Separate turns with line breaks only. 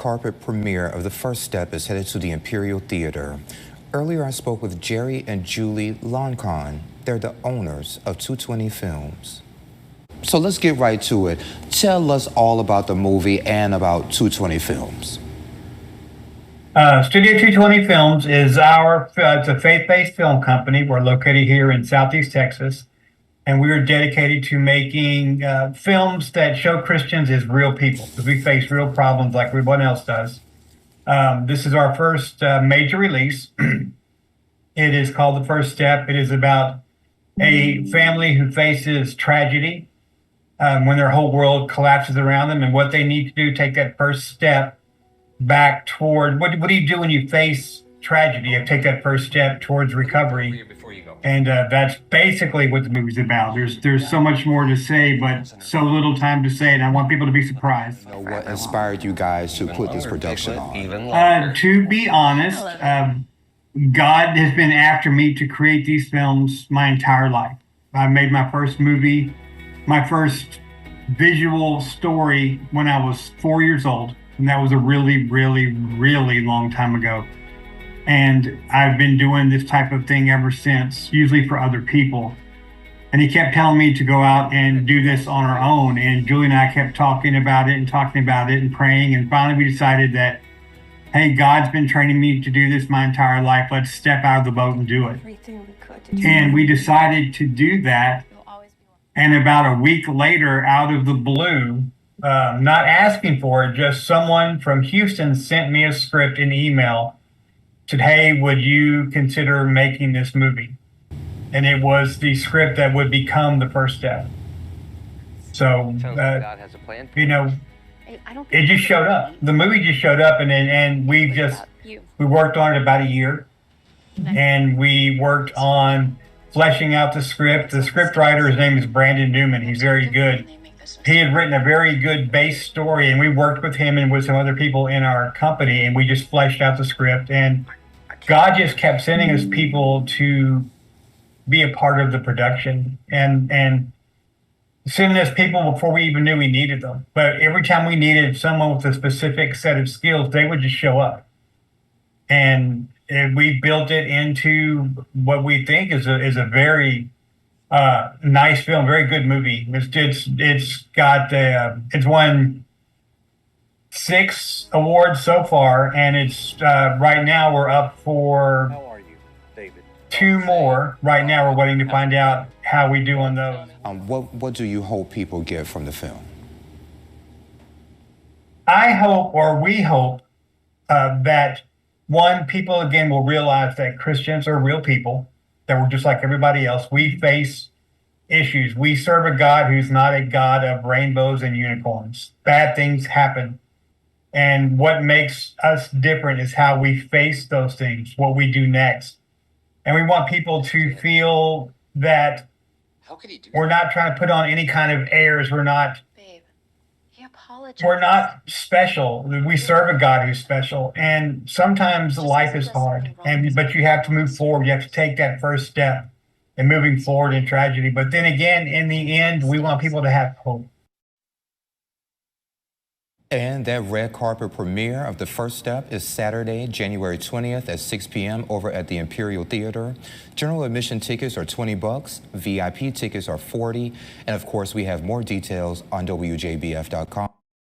carpet premiere of The First Step is headed to the Imperial Theater. Earlier, I spoke with Jerry and Julie Loncon. They're the owners of 220 Films. So let's get right to it. Tell us all about the movie and about 220 Films.
Studio 220 Films is it's a faith-based film company. We're located here in Southeast Texas, and we are dedicated to making films that show Christians as real people, because we face real problems like everyone else does. This is our first major release. It is called The First Step. It is about a family who faces tragedy when their whole world collapses around them, and what they need to do, take that first step back toward, what do you do when you face tragedy? You take that first step towards recovery. And that's basically what the movie's about. There's so much more to say, but so little time to say, and I want people to be surprised.
What inspired you guys to put this production on?
To be honest, God has been after me to create these films my entire life. I made my first movie, my first visual story when I was 4 years old. And that was a really, really, really long time ago. And I've been doing this type of thing ever since, usually for other people. And he kept telling me to go out and do this on our own. And Julie and I kept talking about it and praying. And finally we decided that, hey, God's been training me to do this my entire life. Let's step out of the boat and do it. And we decided to do that. And about a week later, out of the blue, not asking for it, just someone from Houston sent me a script in email, said, hey, would you consider making this movie? And it was the script that would become The First Step. So,
God has a plan for
it just showed up. The movie just showed up, and we worked on it about a year. And we worked on fleshing out the script. The script writer, his name is Brandon Newman. He's very good. He had written a very good base story, and we worked with him and with some other people in our company, and we just fleshed out the script. And God just kept sending us people to be a part of the production, and sending us people before we even knew we needed them. But every time we needed someone with a specific set of skills, they would just show up. And we built it into what we think is a very nice film, very good movie. It's won 6 awards so far, and it's right now we're up for 2 more. Right now we're waiting to find out how we do on those.
What do you hope people get from the film?
I hope, or we hope, that one, people again will realize that Christians are real people, that we're just like everybody else. We face issues. We serve a God who's not a God of rainbows and unicorns. Bad things happen. And what makes us different is how we face those things, what we do next. And we want people to feel that we're not trying to put on any kind of airs. We're not special. We serve a God who's special. And sometimes life is hard, but you have to move forward. You have to take that first step in moving forward in tragedy. But then again, in the end, we want people to have hope.
And that red carpet premiere of The First Step is Saturday, January 20th at 6 p.m. over at the Imperial Theater. General admission tickets are $20, VIP tickets are $40, and of course we have more details on WJBF.com.